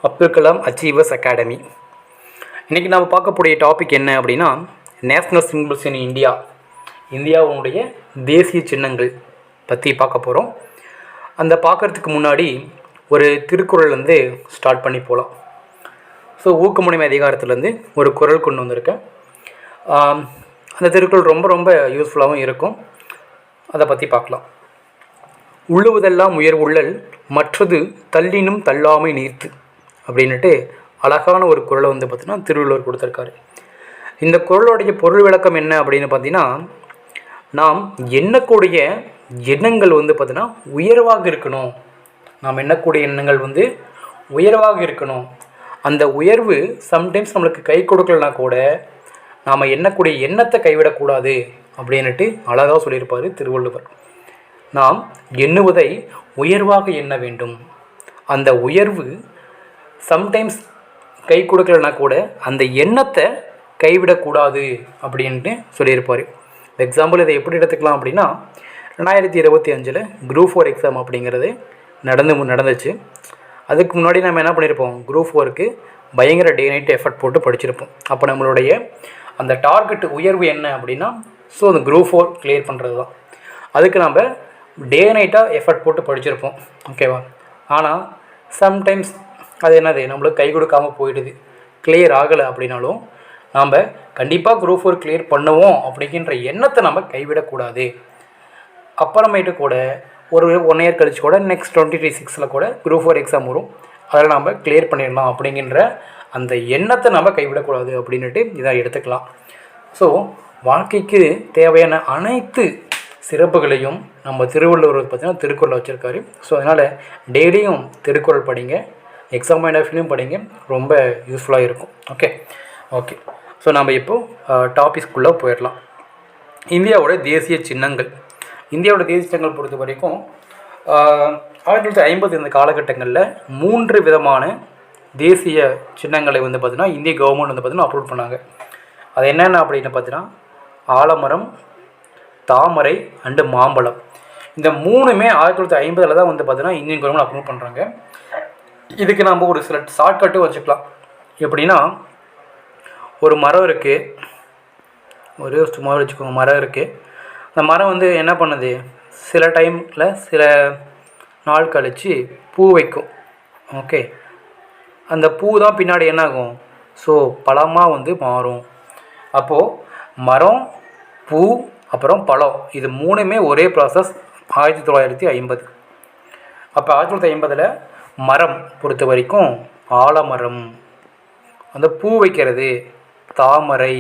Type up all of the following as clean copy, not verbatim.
Abdul Kalam achievers academy. இன்றைக்கி நம்ம பார்க்கக்கூடிய டாபிக் என்ன அப்படின்னா, நேஷ்னல் சிம்பிள்ஸ் இன் இந்தியாவுடைய தேசிய சின்னங்கள் பற்றி பார்க்க போகிறோம். அந்த பார்க்குறதுக்கு முன்னாடி ஒரு திருக்குறள்லேருந்து ஸ்டார்ட் பண்ணி போகலாம். ஸோ ஊக்கமுடைமை அதிகாரத்துலேருந்து ஒரு குறள் கொண்டு வந்திருக்கேன். அந்த திருக்குறள் ரொம்ப ரொம்ப யூஸ்ஃபுல்லாகவும் இருக்கும். அதை பற்றி பார்க்கலாம். உள்ளுவதெல்லாம் உயர்வுள்ளல் மற்றது தள்ளினும் தள்ளாமை நீர்த்து அப்படின்ட்டு அழகான ஒரு குறளை பார்த்திங்கன்னா திருவள்ளுவர் கொடுத்துருக்காரு. இந்த குறளுடைய பொருள் விளக்கம் என்ன அப்படின்னு பார்த்தீங்கன்னா, நாம் எண்ணக்கூடிய எண்ணங்கள் பார்த்திங்கன்னா உயர்வாக இருக்கணும். நாம் எண்ணக்கூடிய எண்ணங்கள் உயர்வாக இருக்கணும். அந்த உயர்வு சம்டைம்ஸ் நம்மளுக்கு கை கொடுக்கலனா கூட நாம் எண்ணக்கூடிய எண்ணத்தை கைவிடக்கூடாது அப்படின்ட்டு அழகாக சொல்லியிருப்பார் திருவள்ளுவர். நாம் எண்ணுவதை உயர்வாக எண்ண வேண்டும். அந்த உயர்வு சம்டைம்ஸ் கை கொடுக்கலனா கூட அந்த எண்ணத்தை கைவிடக்கூடாது அப்படின்ட்டு சொல்லியிருப்பார். எக்ஸாம்பிள் இதை எப்படி எடுத்துக்கலாம் அப்படின்னா, 2025 குரூப் 4 எக்ஸாம் அப்படிங்கிறது நடந்துச்சு. அதுக்கு முன்னாடி நம்ம என்ன பண்ணியிருப்போம், குரூப் 4க்கு பயங்கர டே நைட் எஃபர்ட் போட்டு படிச்சிருப்போம். அப்போ நம்மளுடைய அந்த டார்கெட் உயர்வு என்ன அப்படின்னா, ஸோ அந்த குரூப் 4 கிளியர் பண்ணுறது தான். அதுக்கு நம்ம டே நைட்டாக எஃபர்ட் போட்டு படிச்சிருப்போம், ஓகேவா. ஆனால் சம்டைம்ஸ் அது என்னது, நம்மளுக்கு கை கொடுக்காமல் போயிடுது. கிளியர் ஆகலை அப்படின்னாலும் நாம் கண்டிப்பாக குரூப் 4 கிளியர் பண்ணுவோம் அப்படிங்கிற எண்ணத்தை நம்ம கைவிடக்கூடாது. அப்புறமேட்டு கூட ஒரு 1 இயர் கழிச்சு கூட நெக்ஸ்ட் 2026 கூட குரூப் 4 எக்ஸாம் வரும். அதில் நம்ம கிளியர் பண்ணிடலாம் அப்படிங்கிற அந்த எண்ணத்தை நம்ம கைவிடக்கூடாது அப்படின்ட்டு இதை எடுத்துக்கலாம். ஸோ வாழ்க்கைக்கு தேவையான அனைத்து சிறப்புகளையும் நம்ம திருவள்ளுவர் பார்த்திங்கன்னா திருக்குறள் வச்சுருக்காரு. ஸோ அதனால் டெய்லியும் திருக்குறள் படிங்க, எக்ஸாம் பாயிண்ட் ஆஃப் வியூலையும் படிங்க, ரொம்ப யூஸ்ஃபுல்லாக இருக்கும். ஓகே. ஸோ நம்ம இப்போது டாபிக்ஸ்குள்ளே போயிடலாம். இந்தியாவோட தேசிய சின்னங்கள். இந்தியாவோட தேசிய சின்னங்கள் பொறுத்த வரைக்கும் 1950 இந்த காலகட்டங்களில் 3 விதமான தேசிய சின்னங்களை பார்த்திங்கன்னா இந்திய கவர்மெண்ட் பார்த்திங்கன்னா அப்ரூவ் பண்ணாங்க. அது என்னென்ன அப்படின்னு பார்த்தீங்கன்னா, ஆலமரம், தாமரை அண்டு மாம்பழம். இந்த 3மே 1950 தான் பார்த்திங்கன்னா இந்தியன் கவர்மெண்ட் அப்ரூவ் பண்ணுறாங்க. இதுக்கு நம்ம ஒரு சில ஷார்ட்கட்டும் வச்சுக்கலாம். எப்படின்னா, ஒரு மரம் இருக்குது, ஒரு சும்மா வச்சுக்கோங்க, மரம் இருக்குது. அந்த மரம் என்ன பண்ணுது, சில டைமில் சில நாள் கழித்து பூ வைக்கும். ஓகே, அந்த பூ தான் பின்னாடி என்னாகும், ஸோ பழமாக மாறும். அப்போது மரம், பூ, அப்புறம் பழம், இது 3மே ஒரே ப்ராசஸ் 1950. அப்போ 1950 மரம் பொறுத்த வரைக்கும் ஆலமரம், அந்த பூ வைக்கிறது தாமரை,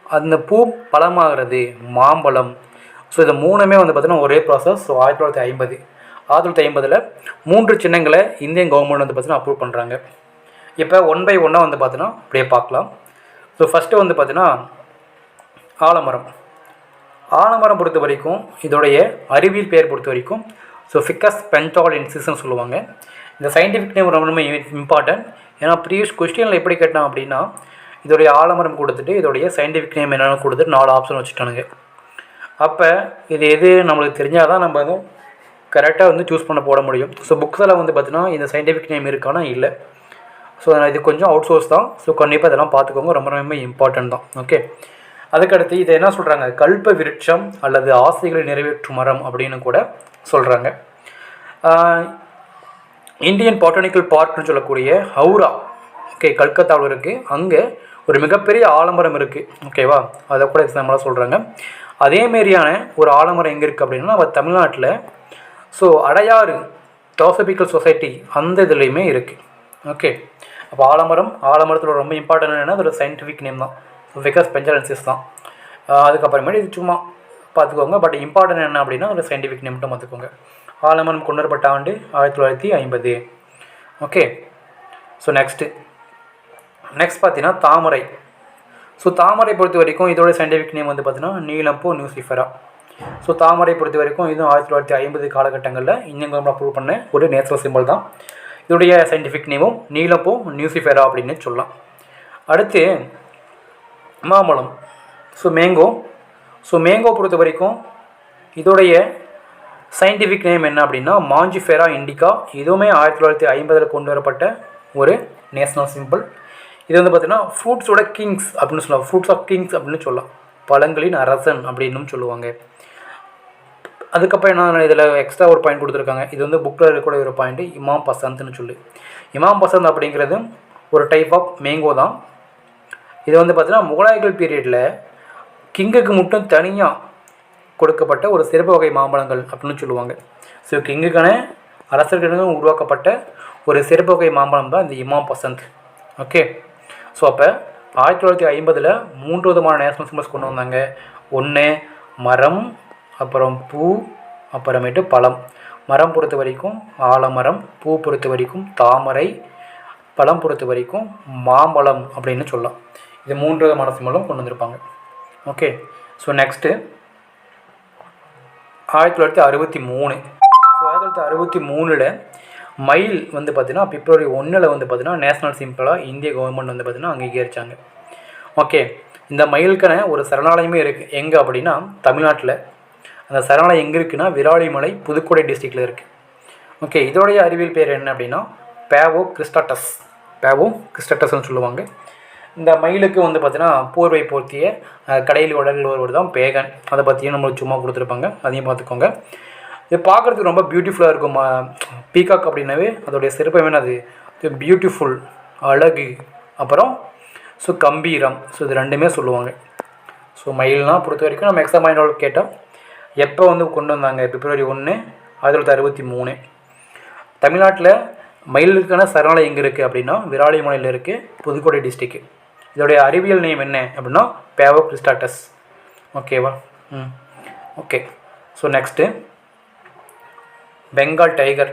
அந்த பூ பழமாகிறது மாம்பழம். ஸோ இது 3மே பார்த்திங்கன்னா ஒரே ப்ராசஸ். ஸோ 1950 3 சின்னங்களை இந்தியன் கவர்மெண்ட் பார்த்திங்கன்னா அப்ரூவ் பண்ணுறாங்க. இப்போ 1 by 1 பார்த்தீங்கன்னா அப்படியே பார்க்கலாம். ஸோ ஃபஸ்ட்டு பார்த்திங்கன்னா ஆலமரம் பொறுத்த வரைக்கும் இதோடைய அறிவியல் பெயர் பொறுத்த வரைக்கும் ஸோ ஃபிக்கஸ் பென்டாலின்சிஸ்ன்னு சொல்லுவாங்க. இந்த சயின்டிஃபிக் நேம் ரொம்ப ரொம்ப இம்பார்ட்டன்ட். ஏன்னா ப்ரீவியஸ் கொஸ்டினில் எப்படி கேட்டான் அப்படின்னா, இதோடைய ஆலமரம் கொடுத்துட்டு இதோடைய சயின்டிஃபிக் நேம் என்னென்னு கொடுத்துட்டு 4 ஆப்ஷன் வச்சுட்டானுங்க. அப்போ இது எது நம்மளுக்கு தெரிஞ்சால் தான் நம்ம கரெக்டாக சூஸ் பண்ண போட முடியும். ஸோ புக்ஸில் பார்த்தீங்கன்னா இந்த சயின்டிஃபிக் நேம் இருக்கானா இல்லை. ஸோ இது கொஞ்சம் அவுட் சோர்ஸ் தான். ஸோ கண்டிப்பாக இதெல்லாம் பார்த்துக்கோங்க, ரொம்ப ரொம்ப இம்பார்ட்டன்ட் தான். ஓகே, அதுக்கடுத்து இதை என்ன சொல்கிறாங்க, கல்ப விருட்சம் அல்லது ஆசைகளை நிறைவேற்றும் மரம் அப்படின்னு கூட சொல்கிறாங்க. இந்தியன் பாட்டனிக்கல் பார்க்னு சொல்லக்கூடிய ஹவுரா, ஓகே, கல்கத்தாவில் இருக்குது. அங்கே ஒரு மிகப்பெரிய ஆலமரம் இருக்குது, ஓகேவா. அதை கூட எக்ஸாம்பிளாக சொல்கிறாங்க. அதேமாரியான ஒரு ஆலமரம் எங்கே இருக்குது அப்படின்னா நம்ம தமிழ்நாட்டில் ஸோ அடையாறு தோசபிக்கல் சொசைட்டி அந்த இதுலேயுமே இருக்குது. ஓகே, அப்போ ஆலமரத்தோட ரொம்ப இம்பார்ட்டன்ட் என்னென்னா அதோட சயின்டிஃபிக் நேம் தான், ஃபிக்கஸ் பென்டாலின்சிஸ் தான். அதுக்கப்புறமேட்டு இது சும்மா பார்த்துக்கோங்க. பட் இம்பார்ட்டன்ட் என்ன அப்படின்னா அதோட சயின்டிஃபிக் நேம் மட்டும் பார்த்துக்கோங்க. ஆலமரம் கொண்டு வரப்பட்ட ஆண்டு 1950. ஓகே, ஸோ நெக்ஸ்ட் பார்த்தீங்கன்னா தாமரை. ஸோ தாமரை பொறுத்த வரைக்கும் இதோட சயின்டிஃபிக் நேம் பார்த்தீங்கன்னா நீலம்பூ நியூசிஃபெரா. ஸோ தாமரை பொறுத்த வரைக்கும் இதுவும் 1950 காலகட்டங்களில் இந்தியன் கவர்மெண்ட் அப்ரூவ் பண்ண ஒரு நேச்சுரல் சிம்பிள் தான். இதோடைய சயின்டிஃபிக் நேமும் நீலம்பூ நியூசிஃபெரா அப்படின்னு சொல்லலாம். அடுத்து மாம்பழம், மேங்கோ பொறுத்த வரைக்கும் இதோடைய சயின்டிஃபிக் நேம் என்ன அப்படின்னா மாஞ்சிஃபெரா இண்டிகா. இதுவுமே 1950 கொண்டு வரப்பட்ட ஒரு நேஷ்னல் சிம்பிள். இது வந்து பார்த்திங்கன்னா ஃப்ரூட்ஸோட கிங்ஸ் அப்படின்னு சொல்லலாம், ஃப்ரூட்ஸ் ஆஃப் கிங்ஸ் அப்படின்னு சொல்லலாம், பழங்களின் அரசன் அப்படின்னு சொல்லுவாங்க. அதுக்கப்புறம் என்ன இதில் எக்ஸ்ட்ரா ஒரு பாயிண்ட் கொடுத்துருக்காங்க. இது வந்து புக்கில் இருக்கக்கூடிய ஒரு பாயிண்ட்டு, இமாம் பசந்த்னு சொல்லி. இமாம் பசந்த் அப்படிங்கிறது ஒரு டைப் ஆஃப் மேங்கோ தான். இது வந்து பார்த்திங்கன்னா முகலாயர்கள் பீரியடில் கிங்குக்கு மட்டும் தனியாக கொடுக்கப்பட்ட ஒரு சிறப்பு வகை மாம்பழங்கள் அப்படின்னு சொல்லுவாங்க. ஸோ கிங்குக்கான அரசர்களும் உருவாக்கப்பட்ட ஒரு சிறப்பு வகை மாம்பழம் தான் இந்த இமாம் பசந்த். ஓகே. ஸோ அப்போ 1950 3 விதமான நேஷனல் சிம்பிள்ஸ் கொண்டு வந்தாங்க. ஒன்று மரம், அப்புறம் பூ, அப்புறமேட்டு பழம். மரம் பொறுத்த வரைக்கும் ஆலமரம், பூ பொறுத்த வரைக்கும் தாமரை, பழம் பொறுத்த வரைக்கும் மாம்பழம் அப்படின்னு சொல்லலாம். இது 3 விதமான சிம்பிளும் கொண்டு வந்திருப்பாங்க. ஓகே. So next 1963. ஸோ 1963 மயில் வந்து பார்த்திங்கன்னா பிப்ரவரி 1 வந்து பார்த்திங்கன்னா நேஷ்னல் சிம்பிளாக இந்திய கவர்மெண்ட் வந்து பார்த்திங்கன்னா அங்கீகரித்தாங்க. ஓகே. இந்த மயிலுக்கான ஒரு சரணாலயமே இருக்குது. எங்கே அப்படின்னா தமிழ்நாட்டில். அந்த சரணாலயம் எங்கே இருக்குன்னா விராலிமலை, புதுக்கோட்டை டிஸ்ட்ரிக்டில் இருக்குது. ஓகே. இதோடைய அறிவியல் பேர் என்ன அப்படின்னா பேவோ கிறிஸ்டாட்டஸ்ன்னு சொல்லுவாங்க. இந்த மயிலுக்கு வந்து பார்த்திங்கன்னா போர்வை போர்த்திய கடையில் உடலில் ஒருவர் தான் பேகன். அதை பற்றியும் நம்மளுக்கு சும்மா கொடுத்துருப்பாங்க, அதையும் பார்த்துக்கோங்க. இது பார்க்குறதுக்கு ரொம்ப பியூட்டிஃபுல்லாக இருக்கும். பீகாக் அப்படின்னாவே அதோடைய சிறப்பு என்னது, பியூட்டிஃபுல், அழகு, அப்புறம் ஸோ கம்பீரம். ஸோ இது ரெண்டுமே சொல்லுவாங்க. ஸோ மயில்னால் பொறுத்த வரைக்கும் நம்ம எக்ஸாம் மைண்டோட கேட்டால் எப்போ வந்து கொண்டு வந்தாங்க, பிப்ரவரி 1 1963. தமிழ்நாட்டில் மயிலுக்கான சரணாலயம் எங்கே இருக்குது அப்படின்னா விராலிமலையில் இருக்குது, புதுக்கோட்டை டிஸ்ட்ரிக்கு. இதோடைய அறிவியல் நேம் என்ன அப்படின்னா பேவோ கிறிஸ்டாட்டஸ். ஓகேவா? Okay. So next Bengal tiger.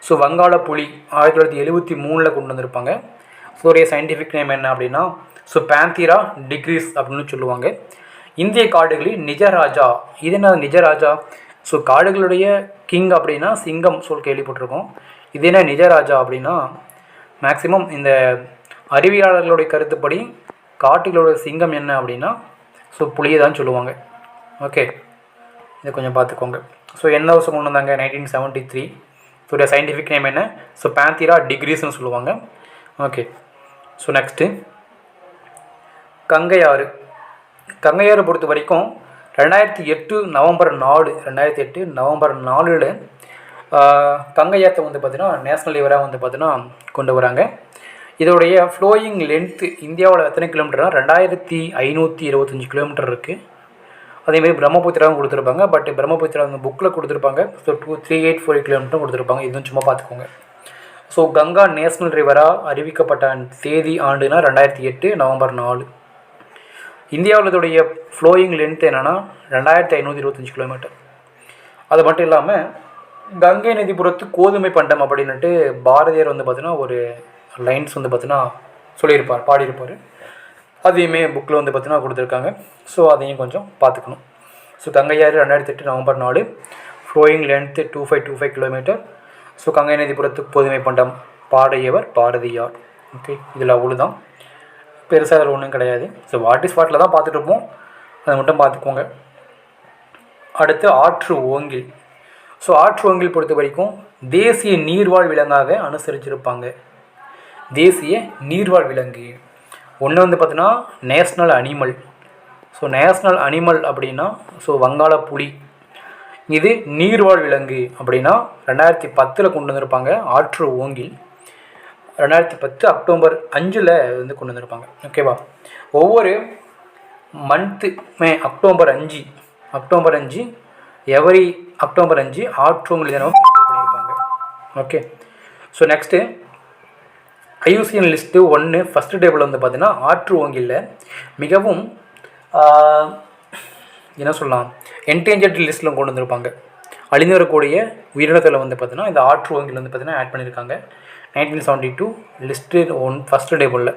So வங்காள புலி 1973 கொண்டு வந்திருப்பாங்க. ஸோ உடைய சயின்டிஃபிக் நேம் என்ன அப்படின்னா ஸோ பேந்தீரா டிக்ரிஸ் அப்படின்னு சொல்லுவாங்க. இந்திய காடுகளில் நிஜராஜா. இது என்ன நிஜராஜா? ஸோ காடுகளுடைய கிங் அப்படின்னா சிங்கம் சொல் கேள்விப்பட்டிருக்கோம். இது என்ன நிஜராஜா அப்படின்னா மேக்சிமம் இந்த அறிவியலாளர்களுடைய கருத்துப்படி காட்டுகளோட சிங்கம் என்ன அப்படின்னா ஸோ புலியை தான் சொல்லுவாங்க. ஓகே. இதை கொஞ்சம் பார்த்துக்கோங்க. ஸோ என்ன வருஷம் கொண்டு வந்தாங்க? 1973. ஸோ சயின்டிஃபிக் நேம் என்ன? ஸோ பேந்தீரா டிக்ரிஸ்ன்னு சொல்லுவாங்க. ஓகே. ஸோ நெக்ஸ்ட்டு கங்கையாறு. கங்கையாறு பொறுத்த வரைக்கும் 2008 நவம்பர் 4 கங்கையாற்றை வந்து பார்த்திங்கன்னா நேஷ்னல் ரிவராக வந்து பார்த்திங்கன்னா கொண்டு வராங்க. இதோடைய ஃப்ளோயிங் லென்த்து இந்தியாவில் எத்தனை கிலோமீட்டர்னா 2525 கிலோமீட்டர் இருக்குது. அதேமாதிரி பிரம்மபுத்திராவும் கொடுத்துருப்பாங்க. பட் பிரம்மபுத்திரா வந்து புக்கில் கொடுத்துருப்பாங்க. ஸோ 3848 கிலோமீட்டரும் கொடுத்துருப்பாங்க. இதுவும் சும்மா பார்த்துக்கோங்க. ஸோ கங்கா நேஷ்னல் ரிவராக அறிவிக்கப்பட்ட தேதி ஆண்டுனா 2008 நவம்பர் 4. இந்தியாவில் இதோடைய ஃப்ளோயிங் லென்த் என்னென்னா 2525 கிலோமீட்டர். அது மட்டும் இல்லாமல் கங்கை நதிபுரத்து கோதுமை பண்டம் அப்படின்ட்டு பாரதியார் வந்து பார்த்திங்கன்னா ஒரு லைன்ஸ் வந்து பார்த்திங்கன்னா சொல்லியிருப்பார், பாடியிருப்பார். அதையுமே புக்கில் வந்து பார்த்திங்கன்னா கொடுத்துருக்காங்க. ஸோ அதையும் கொஞ்சம் பார்த்துக்கணும். ஸோ கங்கையாறு 2008 November 4, flowing length 2525 kilometre. So கங்கை நதிபுரத்து கோதுமை பண்டம் பாடியவர் பாரதியார். ஓகே. இதில் அவ்வளோதான், பெருசாக அதில் ஒன்றும் கிடையாது. ஸோ வாட் ஸ்பாட்டில் தான் பார்த்துட்டு இருப்போம், அதை மட்டும் பார்த்துக்கோங்க. அடுத்து ஆற்று ஓங்கில். ஸோ ஆற்று ஓங்கில் பொறுத்த வரைக்கும் தேசிய நீர்வாழ் விலங்காக அனுசரிச்சிருப்பாங்க. தேசிய நீர்வாழ் விலங்கு ஒன்று வந்து பார்த்தீங்கன்னா national animal. So national animal அப்படின்னா ஸோ வங்காள புலி. இது நீர்வாழ் விலங்கு அப்படின்னா 2010 கொண்டு வந்திருப்பாங்க ஆற்று ஓங்கில். 2010 அக்டோபர் 5 வந்து கொண்டு வந்திருப்பாங்க. ஓகேவா? ஒவ்வொரு மந்த்துமே அக்டோபர் 5 எவரி அக்டோபர் 5 ஆற்று ஓங்கில் தினம் பண்ணியிருப்பாங்க. Okay. So next IUCN list 1 first table வந்து பார்த்திங்கன்னா ஆற்று ஓங்கிலில் மிகவும் என்ன சொல்லலாம் என்டேஞ்சர்ட் லிஸ்ட்டில் கொண்டு வந்திருப்பாங்க. அழிந்து வரக்கூடிய உயிரினத்தில் வந்து பார்த்திங்கன்னா இந்த ஆற்று ஓங்கில் வந்து பார்த்திங்கன்னா ஆட் பண்ணியிருக்காங்க 1972 லிஸ்ட்டு 1 ஃபஸ்ட்டு டேபிளில்.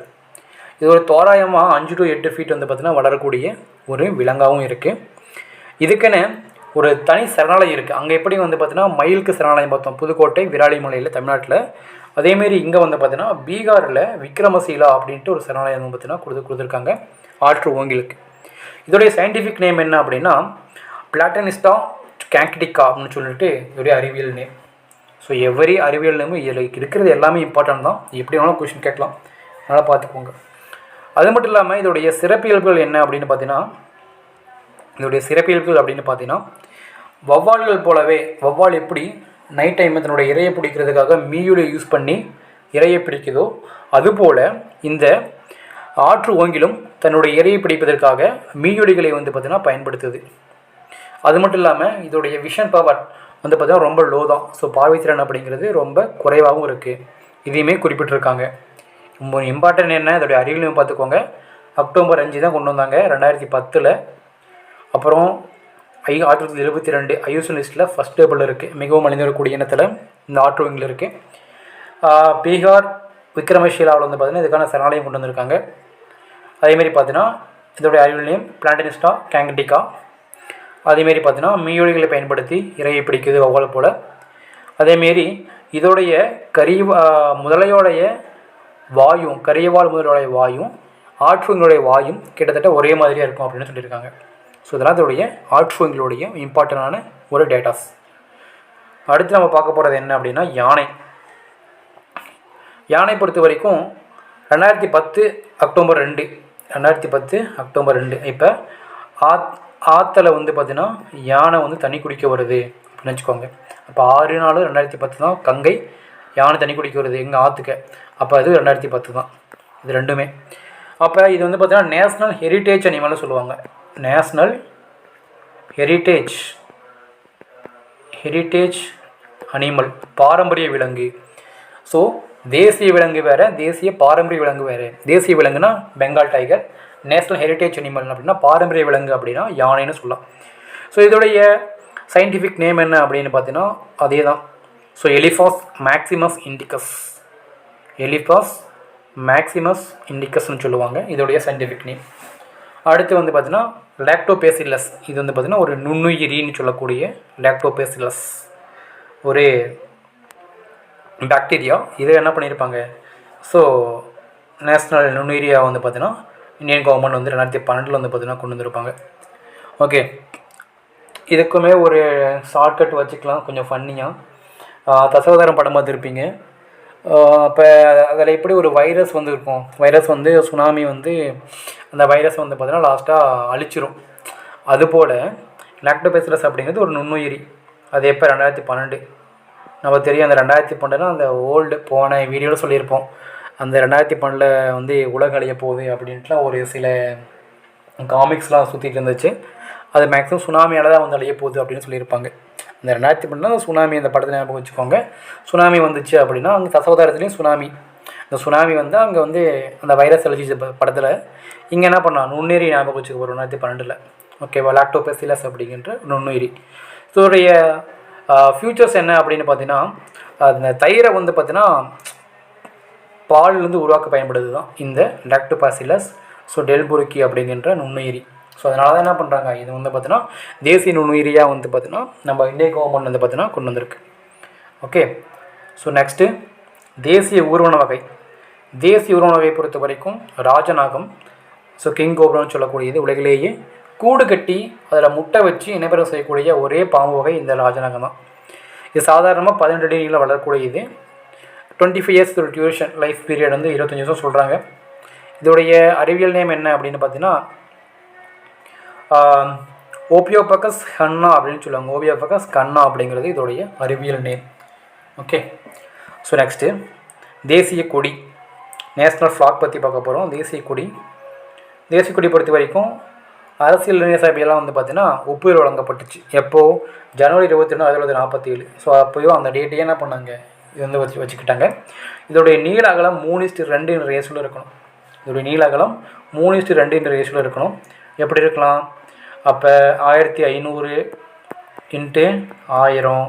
இது ஒரு தோராயமாக 5 to 8 ஃபீட் வந்து பார்த்திங்கன்னா வளரக்கூடிய ஒரு விலங்காகவும் இருக்குது. இதுக்குன்னு ஒரு தனி சரணாலயம் இருக்குது. அங்கே எப்படி வந்து பார்த்திங்கன்னா மயிலுக்கு சரணாலயம் பார்த்தோம் புதுக்கோட்டை விராலிமலையில் தமிழ்நாட்டில். அதேமாரி இங்கே வந்து பார்த்திங்கன்னா பீகாரில் விக்ரமசீலா அப்படின்ட்டு ஒரு சரணாலயம் வந்து பார்த்திங்கன்னா கொடுத்துருக்காங்க ஆற்று ஓங்கிலுக்கு. இதோடைய சயின்டிஃபிக் நேம் என்ன அப்படின்னா பிளாட்டனிஸ்டா கேங்கிடிகா அப்படின்னு சொல்லிட்டு இதோடைய அறிவியல் நேம். ஸோ எவரி அறிவியல்லையும் இதில் இருக்கிறது எல்லாமே இம்பார்ட்டன்ட் தான். எப்படி வேணாலும் கொஷின் கேட்கலாம், அதனால் பார்த்துக்கோங்க. அது மட்டும் இல்லாமல் இதோடைய சிறப்பியல்புகள் என்ன அப்படின்னு பார்த்தீங்கன்னா, வௌவால்கள் போலவே வௌவால் எப்படி நைட் டைம் தன்னுடைய இரையை பிடிக்கிறதுக்காக மீயுளை யூஸ் பண்ணி இரையை பிடிக்குதோ, அதுபோல் இந்த ஆற்று ஓங்கிலும் தன்னுடைய இரையை பிடிப்பதற்காக மீயொலிகளை பார்த்திங்கன்னா பயன்படுத்துது. அது மட்டும் இல்லாமல் இதோடைய விஷன் பவர் பார்த்திங்கன்னா ரொம்ப லோ தான். ஸோ பார்வைத்திறன் அப்படிங்கிறது ரொம்ப குறைவாகவும் இருக்குது. இதையுமே குறிப்பிட்டிருக்காங்க. ரொம்ப இம்பார்ட்டன்ட் என்ன, இதோடைய அறிவியலையும் பார்த்துக்கோங்க. அக்டோபர் 5 தான் கொண்டு வந்தாங்க 2010. அப்புறம் 1972 ஐயூசிஎன் லிஸ்ட்டில் ஃபஸ்ட் டேபிளில் இருக்குது. மிகவும் அழிந்து வரக்கூடிய இனத்தில் இந்த ஆற்று ஓங்கில் இருக்குது. பீகார் விக்ரமஷீலாவில் பார்த்திங்கன்னா இதுக்கான சரணாலயம் கொண்டு வந்திருக்காங்க. அதேமாரி பார்த்தீங்கன்னா இதோடைய அறிவியல் நேம் பிளான்டனிஸ்டா கேங்கடிகா. அதேமாரி பார்த்தீங்கன்னா மீயொலிகளை பயன்படுத்தி இரையை பிடிக்குது வௌவால் போல். அதேமாரி இதோடைய முதலையோடைய வாயும், கரியவால் முதலையோடைய வாயும் ஆற்றுங்களுடைய வாயும் கிட்டத்தட்ட ஒரே மாதிரியாக இருக்கும் அப்படின்னு சொல்லியிருக்காங்க. ஸோ இதெல்லாம் இதோடைய ஆற்றுங்களுடைய இம்பார்ட்டண்டான ஒரு டேட்டாஸ். அடுத்து நம்ம பார்க்க போகிறது என்ன அப்படின்னா யானை பொறுத்த வரைக்கும் 2010 அக்டோபர் 2 இப்போ ஆற்றுல பார்த்திங்கன்னா யானை தண்ணி குடிக்க வருது அப்படின்னு வச்சுக்கோங்க. அப்போ 6/4/2010 தான் கங்கை யானை தண்ணி குடிக்க வருது எங்கள் ஆற்றுக்க. அப்போ அது 2010 தான் இது ரெண்டுமே. அப்போ இது பார்த்திங்கன்னா நேஷ்னல் ஹெரிட்டேஜ் அனிமல்னு சொல்லுவாங்க. நேஷ்னல் ஹெரிட்டேஜ் அனிமல், பாரம்பரிய விலங்கு. ஸோ தேசிய விலங்கு வேறு, தேசிய பாரம்பரிய விலங்கு வேறு. தேசிய விலங்குனா Bengal tiger, national heritage animal அப்படின்னா பாரம்பரிய விலங்கு அப்படின்னா யானைன்னு சொல்லலாம். ஸோ இதோடைய சயின்டிஃபிக் நேம் என்ன அப்படின்னு பார்த்தீங்கன்னா அதே தான். ஸோ எலிஃபாஸ் மேக்ஸிமஸ் இண்டிகஸ்ன்னு சொல்லுவாங்க இதோடைய சயின்டிஃபிக் நேம். அடுத்து பார்த்தீங்கன்னா லாக்டோபேசிலஸ். இது பார்த்தீங்கன்னா ஒரு நுண்ணுயிரின்னு சொல்லக்கூடிய லாக்டோபேசிலஸ் ஒரு பாக்டீரியா. இதை என்ன பண்ணியிருப்பாங்க, ஸோ நேஷ்னல் நுண்ணுயிரியா பார்த்தீங்கன்னா இந்தியன் கவர்மெண்ட் 2012 பார்த்தீங்கன்னா கொண்டு வந்திருப்பாங்க. ஓகே, இதுக்குமே ஒரு ஷார்ட்கட் வச்சுக்கலாம் கொஞ்சம் ஃபன்னியாக. தசாவதாரம் படம் பார்த்துருப்பீங்க. அப்போ அதில் எப்படி ஒரு வைரஸ் இருக்கும், வைரஸ் சுனாமி அந்த வைரஸ் பார்த்தீங்கன்னா லாஸ்ட்டாக அழிச்சிரும். அதுபோல் லாக்டோபேசிலஸ் அப்படிங்கிறது ஒரு நுண்ணுயிரி. அது எப்போ 2012 நம்ம தெரியும். அந்த 2012 அந்த ஓல்டு போன வீடியோவில் சொல்லியிருப்போம். அந்த 2012 உலக அழிய போகுது அப்படின்ட்டுலாம் ஒரு சில காமிக்ஸ்லாம் சுற்றிட்டு இருந்துச்சு. அது மேக்ஸிமம் சுனாமியால் தான் அழிய போகுது அப்படின்னு சொல்லியிருப்பாங்க. அந்த 2012 சுனாமி அந்த படத்தை ஞாபகம் வச்சுக்கோங்க. சுனாமி வந்துச்சு அப்படின்னா அங்கே தசாவதாரத்துலேயும் சுனாமி, அந்த சுனாமி அங்கே அந்த வைரஸ் அழிச்சிச்சு படத்தில். இங்கே என்ன பண்ணால் நுண்ணுயிரி ஞாபகம் வச்சுக்க போகிறோம் 2012. ஓகேவா, லாக்டோபேசிலஸ் அப்படிங்கிற நுண்ணுயிரி. இதோடைய ஃபியூச்சர்ஸ் என்ன அப்படின்னு பார்த்தீங்கன்னா அந்த தயிரை பார்த்தீங்கன்னா பாலிலிருந்து உருவாக்க பயன்படுது தான் இந்த லாக்டோபேசிலஸ் டெல்புருக்கி அப்படிங்கிற நுண்ணுயிரி. ஸோ அதனால தான் என்ன பண்ணுறாங்க, இது பார்த்தீங்கன்னா தேசிய நுண்ணுயிரியாக பார்த்தீங்கன்னா நம்ம இந்திய கவர்மெண்ட் பார்த்தீங்கன்னா கொண்டு வந்திருக்கு. ஓகே, ஸோ நெக்ஸ்ட்டு தேசிய ஊர்வன வகை. தேசிய ஊர்வன வகையை பொறுத்த வரைக்கும் ராஜநாகம், ஸோ கிங் கோப்ரான்னு சொல்லக்கூடியது உலகிலேயே கூடு கட்டி அதில் முட்டை வச்சு இனப்பெருக்கம் செய்யக்கூடிய ஒரே பாம்பு வகை இந்த ராஜநாகம் தான். இது சாதாரணமாக 12 அடி நீளம் வளரக்கூடியது. 25 இயர்ஸ் டியூரேஷன் லைஃப் பீரியட் 25 வருஷம் சொல்கிறாங்க. இதோடைய அறிவியல் நேம் என்ன அப்படின்னு பார்த்தீங்கன்னா ஓபியோபக்கஸ் கன்னா அப்படின்னு சொல்லுவாங்க. ஓபியோபக்கஸ் கன்னா அப்படிங்கிறது இதோடைய அறிவியல் நேம். ஓகே, ஸோ நெக்ஸ்ட்டு தேசிய கொடி, நேஷ்னல் ஃப்ளாக் பற்றி பார்க்க போகிறோம். தேசிய கொடி பொறுத்த வரைக்கும் அரசியல் நிர்ணய சபையெல்லாம் பார்த்தீங்கன்னா ஒப்புதல் வழங்கப்பட்டுச்சு. எப்போது, ஜனவரி 22, 1947. ஸோ அப்போயும் அந்த டேட்டையே என்ன பண்ணாங்க, இது வச்சுக்கிட்டாங்க. இதோடைய நீள அகலம் 3:2 என்ற ரேஷியோவில் இருக்கணும். இதோடைய நீள அகலம் 3:2 என்ற ரேஷியோவில் இருக்கணும். எப்படி இருக்கலாம், அப்போ 1500 × 1000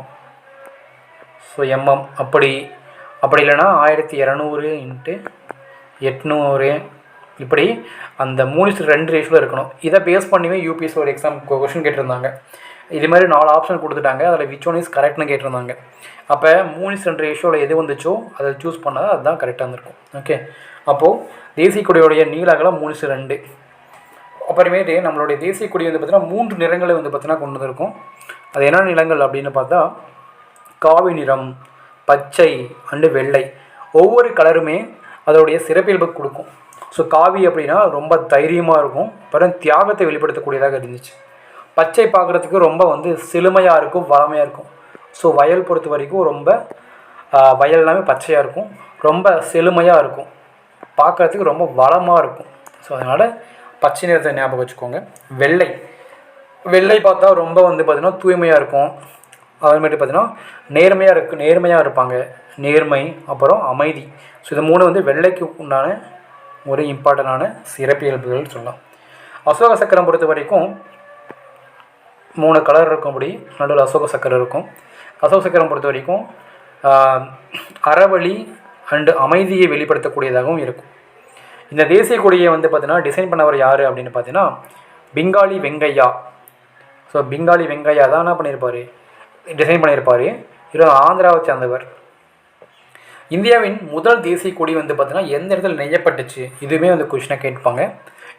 ஸோ mm, அப்படி இல்லைன்னா 1200 × 800 இப்படி அந்த 3:2 ரேஷியோவில் இருக்கணும். இதை பேஸ் பண்ணிவே யூபிஎஸ் ஒரு எக்ஸாம் கொஷின் கேட்டிருந்தாங்க. இது மாதிரி 4 ஆப்ஷன் கொடுத்துட்டாங்க. அதில் விச் ஒன் இஸ் கரெக்ட்னு கேட்டிருந்தாங்க. அப்போ 3:2 ரேஷியோவில் எது வந்துச்சோ அதை சூஸ் பண்ணால் அதுதான் கரெக்டாக இருந்திருக்கும். ஓகே, அப்போது தேசிய கொடியோடைய நீள அகலம் 3:2. அப்புறமேட்டு நம்மளுடைய தேசிய கொடி பார்த்தீங்கன்னா 3 நிறங்களை பார்த்தீங்கன்னா கொண்டு வந்திருக்கும். அது என்ன நிறங்கள் அப்படின்னு பார்த்தா காவி நிறம், பச்சை அண்டு வெள்ளை ஒவ்வொரு கலருமே அதோடைய சிறப்பியல்பு கொடுக்கும். ஸோ காவி அப்படின்னா ரொம்ப தைரியமாக இருக்கும், அப்புறம் தியாகத்தை வெளிப்படுத்தக்கூடியதாக இருந்துச்சு. பச்சை பார்க்குறதுக்கு ரொம்ப செழுமையாக இருக்கும், வளமையாக இருக்கும். ஸோ வயல் பொறுத்த வரைக்கும் ரொம்ப வயல் எல்லாமே பச்சையாக இருக்கும், ரொம்ப செழுமையாக இருக்கும், பார்க்குறதுக்கு ரொம்ப வளமாக இருக்கும். ஸோ அதனால் பச்சை நிறத்தை ஞாபகம் வச்சுக்கோங்க. வெள்ளை வெள்ளை பார்த்தா ரொம்ப பார்த்திங்கன்னா தூய்மையாக இருக்கும், அதுமாதிரி பார்த்திங்கன்னா நேர்மையாக இருப்பாங்க, நேர்மை, அப்புறம் அமைதி. ஸோ இது 3 வெள்ளைக்கு உண்டான ஒரு இம்பார்ட்டண்டான சிறப்பியல்புகள் சொல்லலாம். அசோக சக்கரம் பொறுத்த வரைக்கும் 3 கலர் இருக்கும்படி நடுவில் அசோக சக்கரம் இருக்கும். அசோக சக்கரம் பொறுத்த வரைக்கும் அறவழி அண்டு அமைதியை வெளிப்படுத்தக்கூடியதாகவும் இருக்கும். இந்த தேசிய கொடியை பார்த்தீங்கன்னா டிசைன் பண்ணவர் யார் அப்படின்னு பார்த்தீங்கன்னா பெங்காலி வெங்கையா. ஸோ பெங்காலி வெங்கையா தான் என்ன பண்ணியிருப்பார், டிசைன் பண்ணியிருப்பார். இவர் ஆந்திராவை சேர்ந்தவர். இந்தியாவின் முதல் தேசிய கொடி பார்த்தீங்கன்னா எந்த இடத்துல நெய்யப்பட்டுச்சு, இதுவுமே கொஷினை கேட்பாங்க.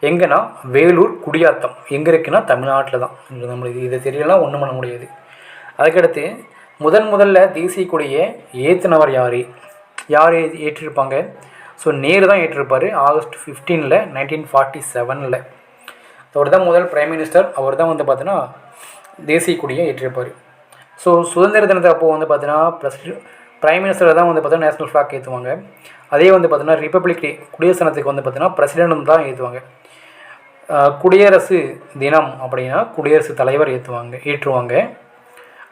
எங்கன்னா வேலூர் குடியாத்தம் எங்கே இருக்குன்னா தமிழ்நாட்டில் தான். நம்மளுக்கு இதை தெரியலாம் ஒன்றும் பண்ண முடியாது. அதுக்கடுத்து முதல்ல தேசிய கொடியை ஏற்றினவர் யார் ஏற்றிருப்பாங்க? ஸோ நேரு தான் ஏற்றிருப்பார் ஆகஸ்ட் 15 1947. அவர் தான் முதல் பிரைம் மினிஸ்டர். அவர் தான் பார்த்தீங்கன்னா தேசிய கொடியை ஏற்றிருப்பார். ஸோ சுதந்திர தினத்தை அப்போது பார்த்தீங்கன்னா பிரைம் மினிஸ்டர் தான் பார்த்தீங்கன்னா நேஷனல் ஃப்ளாக் ஏற்றுவாங்க. அதே பார்த்தீங்கன்னா ரிப்பப்ளிக் டே குடியரசு தினத்துக்கு பார்த்தீங்கன்னா பிரசிடென்ட் தான் ஏற்றுவாங்க. குடியரசு தினம் அப்படின்னா குடியரசுத் தலைவர் ஏற்றுவாங்க.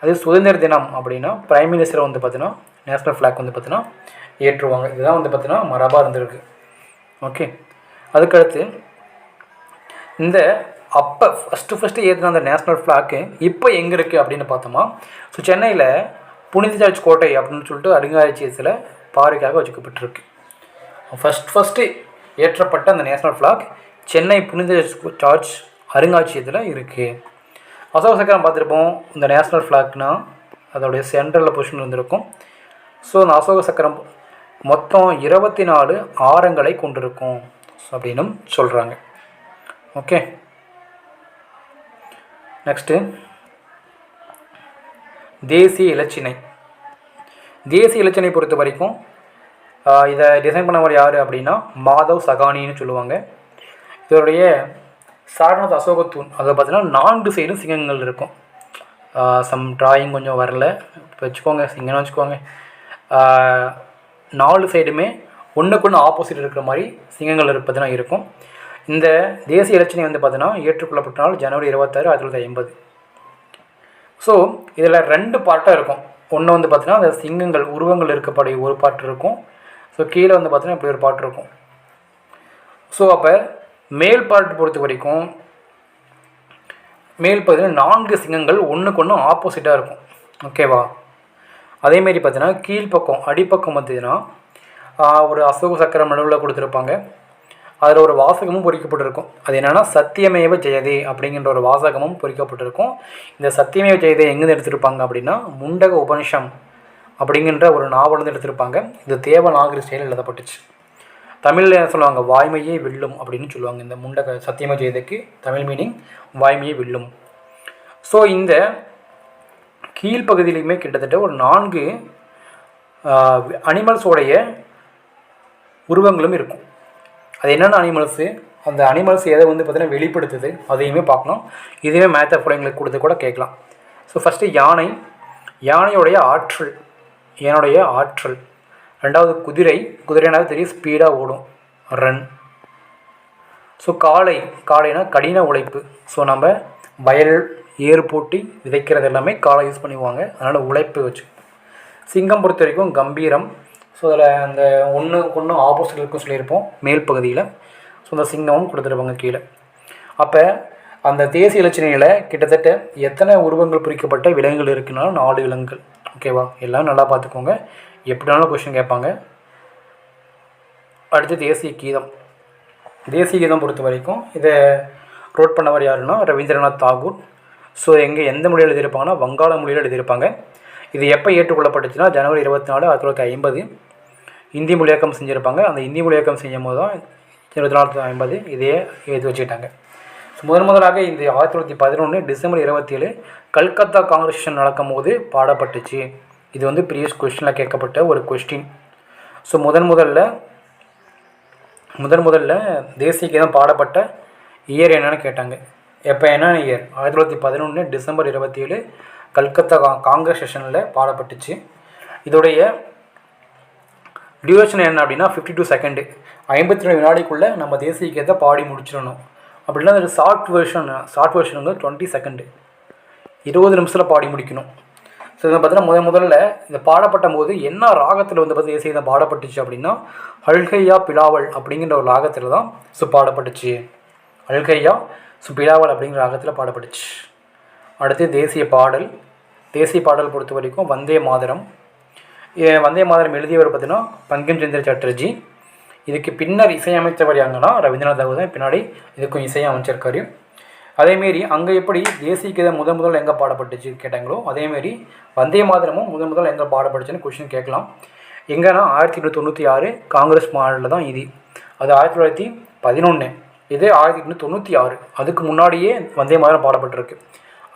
அதே சுதந்திர தினம் அப்படின்னா பிரைம் மினிஸ்டர் பார்த்தீங்கன்னா நேஷனல் ஃப்ளாக் பார்த்தீங்கன்னா ஏற்றுவாங்க. இதுதான் பார்த்தீங்கன்னா மரபாக இருந்திருக்கு. ஓகே, அதுக்கடுத்து இந்த அப்போ ஃபஸ்ட்டு ஏற்றின அந்த நேஷ்னல் ஃப்ளாக்கு இப்போ எங்கே இருக்குது அப்படின்னு பார்த்தோமா, ஸோ சென்னையில் புனித ஜார்ஜ் கோட்டை அப்படின்னு சொல்லிட்டு அருங்காட்சியகத்தில் பாருக்காக வச்சுக்கப்பட்டிருக்கு. ஃபஸ்ட்டு ஏற்றப்பட்ட அந்த நேஷ்னல் ஃப்ளாக் சென்னை புனித ஜார்ஜ் அருங்காட்சியகத்தில் இருக்குது. அசோக சக்கரம் பார்த்துருப்போம். இந்த நேஷ்னல் ஃப்ளாக்னால் அதோடைய சென்ட்ரலில் பொசிஷன் இருந்திருக்கும். ஸோ அந்த அசோக சக்கரம் மொத்தம் 24 ஆரங்களை கொண்டிருக்கும் அப்படின்னு சொல்கிறாங்க. ஓகே, நெக்ஸ்ட்டு தேசிய இலச்சினை. தேசிய இலச்சினை பொறுத்த வரைக்கும் இதை டிசைன் பண்ணவர் யார் அப்படின்னா மாதவ் சகானின்னு சொல்லுவாங்க. இதோடைய சாரநாத் அசோகத்தூண் அதை பார்த்தீங்கன்னா 4 சைடும் சிங்கங்கள் இருக்கும். சம் ட்ராயிங் கொஞ்சம் வரல, வச்சுக்கோங்க, சிங்கம்னு வச்சுக்கோங்க. 4 சைடுமே ஒன்றுக்கு ஒன்று ஆப்போசிட் இருக்கிற மாதிரி சிங்கங்கள் இருப்பதுனா இருக்கும். இந்த தேசிய இலச்சினை பார்த்தீங்கன்னா ஏற்றுக்கொள்ளப்பட்ட நாள் ஜனவரி 26, 1950. ஸோ இதில் 2 பார்ட்டாக இருக்கும். ஒன்று பார்த்தீங்கன்னா அந்த சிங்கங்கள் உருவங்கள் இருக்கப்படி ஒரு பாட்டு இருக்கும். ஸோ கீழே பார்த்தீங்கன்னா இப்படி ஒரு பாட்டு இருக்கும். ஸோ அப்போ மேல் பார்ட் பொறுத்த வரைக்கும் மேல் பார்த்தீங்கன்னா 4 சிங்கங்கள் ஒன்றுக்கு ஒன்று ஆப்போசிட்டாக இருக்கும். ஓகேவா? அதேமாரி பார்த்தீங்கன்னா கீழ்ப்பக்கம் அடிப்பக்கம் பார்த்தீங்கன்னா ஒரு அசோக சக்கரம் நடுவில் கொடுத்துருப்பாங்க. அதில் ஒரு வாசகமும் பொறிக்கப்பட்டிருக்கும். அது என்னென்னா சத்தியமேவ ஜெயதே அப்படிங்கிற ஒரு வாசகமும் பொறிக்கப்பட்டிருக்கும். இந்த சத்தியமேவ ஜெயதே எங்கேருந்து எடுத்திருப்பாங்க அப்படின்னா முண்டக உபனிஷம் அப்படிங்கிற ஒரு நாவலேருந்து எடுத்திருப்பாங்க. இது தேவநாகரி ஸ்டைலில் எழுதப்பட்டுச்சு. தமிழில் என்ன சொல்லுவாங்க, வாய்மையே வெல்லும் அப்படின்னு சொல்லுவாங்க. இந்த முண்டக சத்தியமேவ ஜெயதேக்கு தமிழ் மீனிங் வாய்மையே வெல்லும். ஸோ இந்த கீழ்ப்பகுதியிலையுமே கிட்டத்தட்ட ஒரு 4 அனிமல்ஸோடைய உருவங்களும் இருக்கும். அது என்னென்ன அனிமல்ஸு, அந்த அனிமல்ஸ் எதை பார்த்தீங்கன்னா வெளிப்படுத்துது அதையுமே பார்க்கணும். இதுவே மேட்ச் ஆஃப் ஃபாலோயிங்கில் கொடுத்து கூட கேட்கலாம். ஸோ ஃபஸ்ட்டு யானையோடைய ஆற்றல். ரெண்டாவது குதிரைனாவே தெரியும், ஸ்பீடாக ஓடும், ரன். ஸோ காளைனா கடின உழைப்பு. ஸோ நம்ம வயல் ஏறு போட்டி விதைக்கிறது எல்லாமே காளை யூஸ் பண்ணுவாங்க, அதனால் உழைப்பு வச்சு. சிங்கம் பொறுத்த வரைக்கும் கம்பீரம். ஸோ அதில் அந்த ஒன்று ஆப்போசிட் இருக்கும் சொல்லியிருப்போம் மேல் பகுதியில். ஸோ அந்த சிங்கமும் கொடுத்துருப்பாங்க கீழே. அப்போ அந்த தேசிய இலச்சினையில் கிட்டத்தட்ட எத்தனை உருவங்கள் பொறிக்கப்பட்ட விலங்குகள் இருக்குன்னா 4 விலங்குகள். ஓகேவா? எல்லாம் நல்லா பார்த்துக்கோங்க, எப்படினாலும் கொஸ்டின் கேட்பாங்க. அடுத்து தேசிய கீதம் பொறுத்த வரைக்கும் இதை ரோட் பண்ணவர் யாருன்னா ரவீந்திரநாத் தாகூர். ஸோ எந்த மொழியில் எழுதியிருப்பாங்கன்னா வங்காள மொழியில் எழுதியிருப்பாங்க. இது எப்போ ஏற்றுக்கொள்ளப்பட்டுச்சுன்னா ஜனவரி 24, 1950 இந்தி மொழியாக்கம் செஞ்சுருப்பாங்க. அந்த இந்தி மொழியாக்கம் செய்யும் போது தான் 1950 இதே எழுதி வச்சுக்கிட்டாங்க. ஸோ முதலாக இந்த 1911 டிசம்பர் 27 கல்கத்தா காங்கிரஸ் நடக்கும் போது பாடப்பட்டுச்சு. இது வந்து ப்ரீவியஸ் கொஸ்டினில் கேட்கப்பட்ட ஒரு கொஸ்டின். ஸோ முதல்ல தேசிய கீதம் பாடப்பட்ட இயர் என்னன்னு கேட்டாங்க. எப்போ என்னென்ன இயர்? 1911 டிசம்பர் 27 கல்கத்தா காங்கிரஸ் செஷனில் பாடப்பட்டுச்சு. இதோடைய டியூரேஷன் என்ன அப்படின்னா 52 செகண்டு, 52 வினாடிக்குள்ளே நம்ம தேசிய கீதத்தை பாடி முடிச்சிடணும். அப்படின்னா அது ஷார்ட் வெர்ஷன் வந்து 20 செகண்டு, 20 நிமிஷத்தில் பாடி முடிக்கணும். ஸோ இதை பார்த்தீங்கன்னா முதல்ல இந்த பாடப்பட்ட போது என்ன ராகத்தில் வந்து பார்த்து தேசிய கீதம் பாடப்பட்டுச்சு அப்படின்னா அல்கையா பிலாவல் அப்படிங்கிற ஒரு ராகத்தில் தான் பாடப்பட்டுச்சு. அல்கையா பிலாவல் அப்படிங்கிற ராகத்தில் பாடப்பட்டுச்சு. அடுத்து தேசிய பாடல் பொறுத்த வரைக்கும் வந்தே மாதரம் எழுதியவர் பார்த்தீங்கன்னா பங்கிம் சந்திர சாட்டர்ஜி. இதுக்கு பின்னர் இசையமைச்சவர் யாங்கன்னா ரவீந்திரநாத் தாகூர் தான் பின்னாடி இதுக்கும் இசையமைச்சிருக்காரு. அதேமாரி அங்கே எப்படி தேசிய கீதம் முதல் எங்கே பாடப்பட்டுச்சு கேட்டாங்களோ அதேமாரி வந்தே மாதரமும் முதல் எங்கே பாடப்பட்டுச்சுன்னு கொஸ்டின் கேட்கலாம். எங்கன்னா 1896 காங்கிரஸ் மாநாட்டில் தான் இது. அது 1911, இது 1896. அதுக்கு முன்னாடியே வந்தே மாதரம் பாடப்பட்டிருக்கு.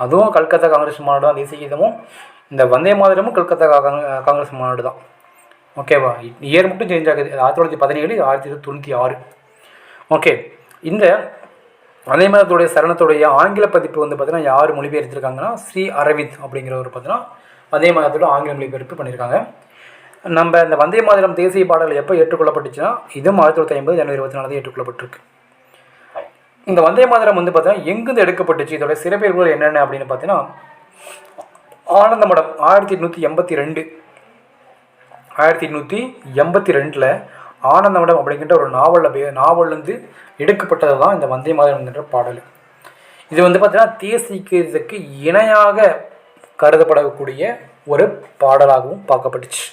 அதுவும் கல்கத்தா காங்கிரஸ் மாநாடு தான். தேசிய கீதமும் இந்த வந்தே மாதரமும் கல்கத்தா காங்கிரஸ் மாநாடு தான். ஓகேவா? இயர் மட்டும் சேஞ்ச் ஆகுது. 1917, 1996. ஓகே. இந்த வந்தே மாதரத்துடைய சரணத்துடைய ஆங்கில பதிப்பு வந்து பார்த்தீங்கன்னா யார் மொழிபெயர்த்திருக்காங்கன்னா ஸ்ரீ அரவிந்த் அப்படிங்கிறவர் பார்த்தீங்கன்னா வந்தே மாதரத்தோட ஆங்கில மொழிபெயர்ப்பு பண்ணியிருக்காங்க. நம்ம இந்த வந்தே மாதரம் தேசிய பாடல் எப்போ ஏற்றுக்கொள்ளப்பட்டுச்சுன்னா இதுவும் 1950 ஜனவரி 24 ஏற்றுக்கொள்ளப்பட்டிருக்கு. இந்த வந்தே மாதரம் வந்து பார்த்தீங்கன்னா எங்கிருந்து எடுக்கப்பட்டுச்சு, இதோட சிறப்பியல்புகள் என்னென்ன அப்படின்னு பார்த்தீங்கன்னா ஆனந்த மடம் 1882 ஆனந்த மடம் அப்படிங்கிற ஒரு நாவல்லேருந்து எடுக்கப்பட்டது தான் இந்த வந்தே மாதரம் என்கின்ற பாடல். இது வந்து பார்த்தீங்கன்னா தேசிய கீதத்துக்கு இணையாக கருதப்படக்கூடிய ஒரு பாடலாகவும் பார்க்கப்பட்டுச்சு.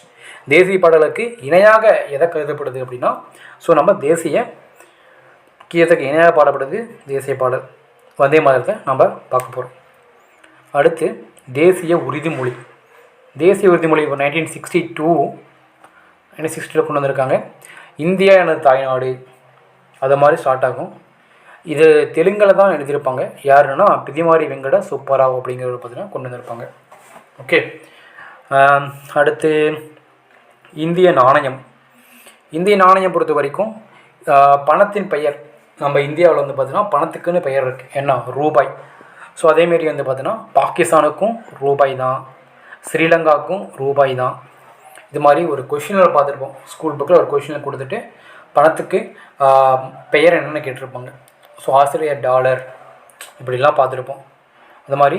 தேசிய பாடலுக்கு இணையாக எதை கருதப்படுது அப்படின்னா நம்ம தேசிய கீதத்துக்கு இணையாக பாடப்படுது தேசிய பாடல் வந்தே மாதரத்தை நம்ம பார்க்க போகிறோம். அடுத்து தேசிய உறுதிமொழி 1962 கொண்டு வந்திருக்காங்க. இந்தியா எனது தாய்நாடு அது மாதிரி ஸ்டார்ட் ஆகும். இது தெலுங்கில் தான் எழுதியிருப்பாங்க. யாருன்னா பிதிமாரி வெங்கட சுப்பராவ் அப்படிங்கிறவர் பார்த்தீங்கன்னா கொண்டு வந்திருப்பாங்க. ஓகே. அடுத்து இந்திய நாணயம் பொறுத்த வரைக்கும் பணத்தின் பெயர் நம்ம இந்தியாவில் வந்து பார்த்தீங்கன்னா பணத்துக்குன்னு பெயர் இருக்குது. என்ன? ரூபாய். ஸோ அதேமாரி வந்து பார்த்தீங்கன்னா பாகிஸ்தானுக்கும் ரூபாய் தான், ஸ்ரீலங்காவுக்கும் ரூபாய் தான். இது மாதிரி ஒரு கொஷினில் பார்த்துருப்போம். ஸ்கூல் புக்கில் ஒரு கொஷினில் கொடுத்துட்டு பணத்துக்கு பெயர் என்னென்னு கேட்டிருப்பாங்க. ஸோ ஆஸ்திரேலியா டாலர் இப்படிலாம் பார்த்துருப்போம். அது மாதிரி